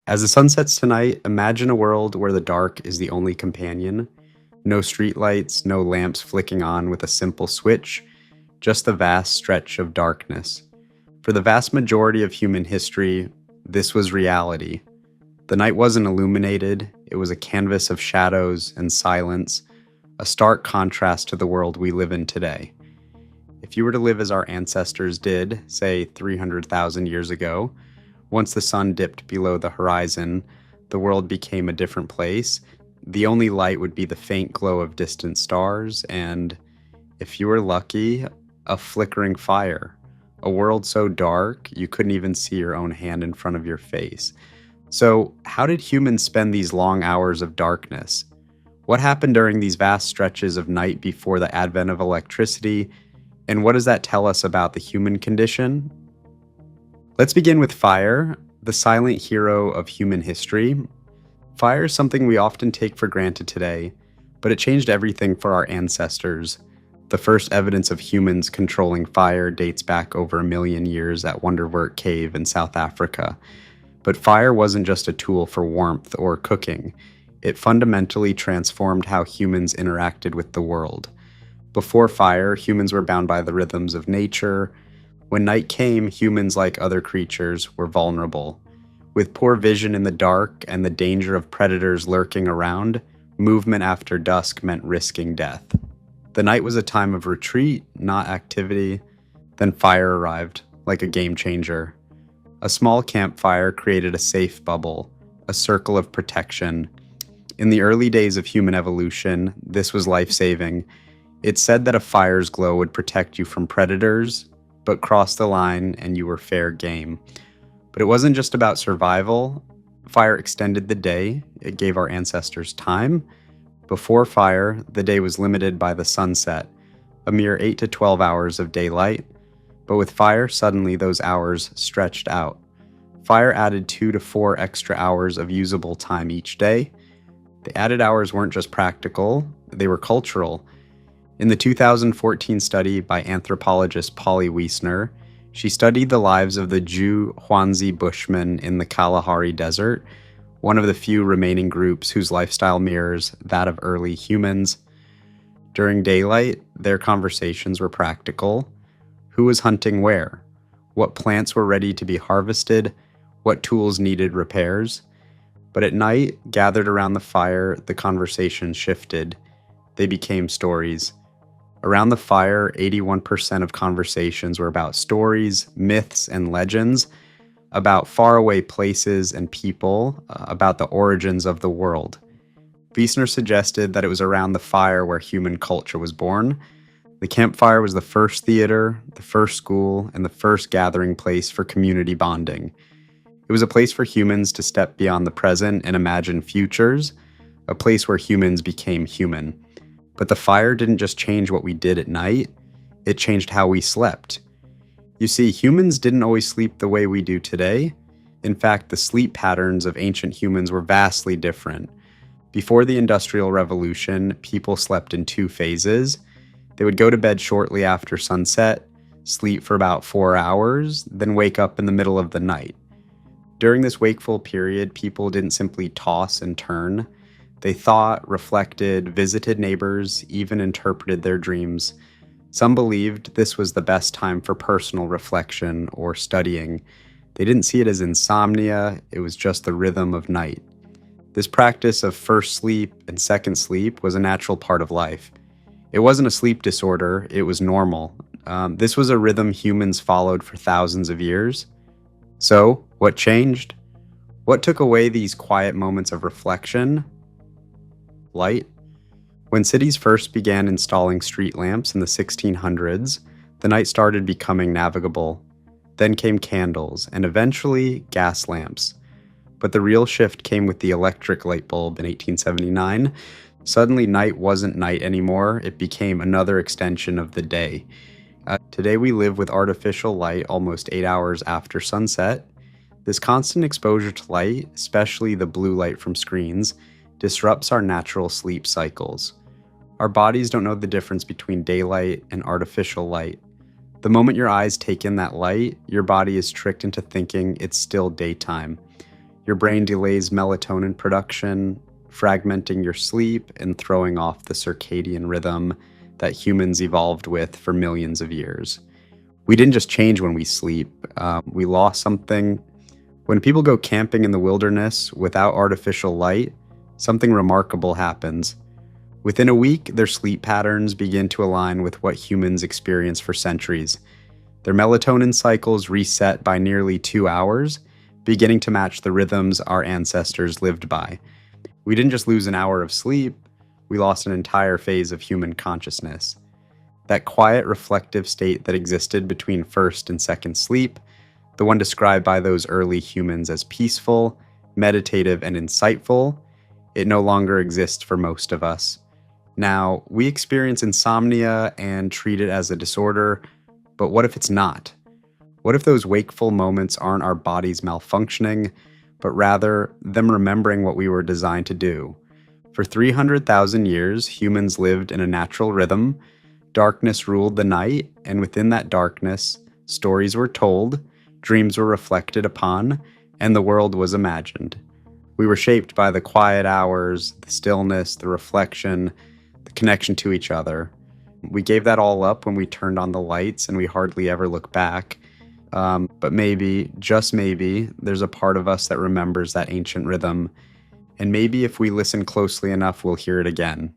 As the sun sets tonight, imagine a world where the dark is the only companion. No streetlights, no lamps flicking on with a simple switch, just the vast stretch of darkness. For the vast majority of human history, this was reality. The night wasn't illuminated, it was a canvas of shadows and silence, a stark contrast to the world we live in today. If you were to live as our ancestors did, say 300,000 years ago, once the sun dipped below the horizon, the world became a different place. The only light would be the faint glow of distant stars, and, if you were lucky, a flickering fire. A world so dark you couldn't even see your own hand in front of your face. So, how did humans spend these long hours of darkness? What happened during these vast stretches of night before the advent of electricity, and what does that tell us about the human condition? Let's begin with fire, the silent hero of human history. Fire is something we often take for granted today, but it changed everything for our ancestors. The first evidence of humans controlling fire dates back over 1,000,000 years at Wonderwerk Cave in South Africa. But fire wasn't just a tool for warmth or cooking. It fundamentally transformed how humans interacted with the world. Before fire, humans were bound by the rhythms of nature. When night came, humans, like other creatures, were vulnerable. With poor vision in the dark and the danger of predators lurking around, movement after dusk meant risking death. The night was a time of retreat, not activity. Then fire arrived, like a game changer. A small campfire created a safe bubble, a circle of protection. In the early days of human evolution, this was life-saving. It's said that a fire's glow would protect you from predators, but cross the line and you were fair game. But it wasn't just about survival. Fire extended the day. It gave our ancestors time. Before fire, the day was limited by the sunset, a mere 8 to 12 hours of daylight. But with fire, suddenly those hours stretched out. Fire added 2 to 4 extra hours of usable time each day. The added hours weren't just practical, they were cultural. In the 2014 study by anthropologist Polly Wiesner, she studied the lives of the Jew Huanzi Bushmen in the Kalahari Desert, one of the few remaining groups whose lifestyle mirrors that of early humans. During daylight, their conversations were practical. Who was hunting where? What plants were ready to be harvested? What tools needed repairs? But at night, gathered around the fire, the conversation shifted. They became stories. Around the fire, 81% of conversations were about stories, myths, and legends, about faraway places and people, about the origins of the world. Wiesner suggested that it was around the fire where human culture was born. The campfire was the first theater, the first school, and the first gathering place for community bonding. It was a place for humans to step beyond the present and imagine futures, a place where humans became human. But the fire didn't just change what we did at night, it changed how we slept. You see, humans didn't always sleep the way we do today. In fact, the sleep patterns of ancient humans were vastly different. Before the Industrial Revolution, people slept in 2 phases. They would go to bed shortly after sunset, sleep for about 4 hours, then wake up in the middle of the night. During this wakeful period, people didn't simply toss and turn. They thought, reflected, visited neighbors, even interpreted their dreams. Some believed this was the best time for personal reflection or studying. They didn't see it as insomnia, it was just the rhythm of night. This practice of first sleep and second sleep was a natural part of life. It wasn't a sleep disorder, it was normal. This was a rhythm humans followed for thousands of years. So, what changed? What took away these quiet moments of reflection? Light. When cities first began installing street lamps in the 1600s, the night started becoming navigable. Then came candles, and eventually gas lamps. But the real shift came with the electric light bulb in 1879. Suddenly, night wasn't night anymore, it became another extension of the day. Today we live with artificial light almost 8 hours after sunset. This constant exposure to light, especially the blue light from screens, disrupts our natural sleep cycles. Our bodies don't know the difference between daylight and artificial light. The moment your eyes take in that light, your body is tricked into thinking it's still daytime. Your brain delays melatonin production, fragmenting your sleep and throwing off the circadian rhythm that humans evolved with for millions of years. We didn't just change when we sleep, we lost something. When people go camping in the wilderness without artificial light, something remarkable happens. Within a week, their sleep patterns begin to align with what humans experience for centuries. Their melatonin cycles reset by nearly 2 hours, beginning to match the rhythms our ancestors lived by. We didn't just lose an hour of sleep, we lost an entire phase of human consciousness. That quiet, reflective state that existed between first and second sleep, the one described by those early humans as peaceful, meditative, and insightful, it no longer exists for most of us. Now, we experience insomnia and treat it as a disorder, but what if it's not? What if those wakeful moments aren't our bodies malfunctioning, but rather them remembering what we were designed to do? For 300,000 years, humans lived in a natural rhythm. Darkness ruled the night, and within that darkness, stories were told, dreams were reflected upon, and the world was imagined. We were shaped by the quiet hours, the stillness, the reflection, the connection to each other. We gave that all up when we turned on the lights, and we hardly ever look back. But maybe, just maybe, there's a part of us that remembers that ancient rhythm. And maybe if we listen closely enough, we'll hear it again.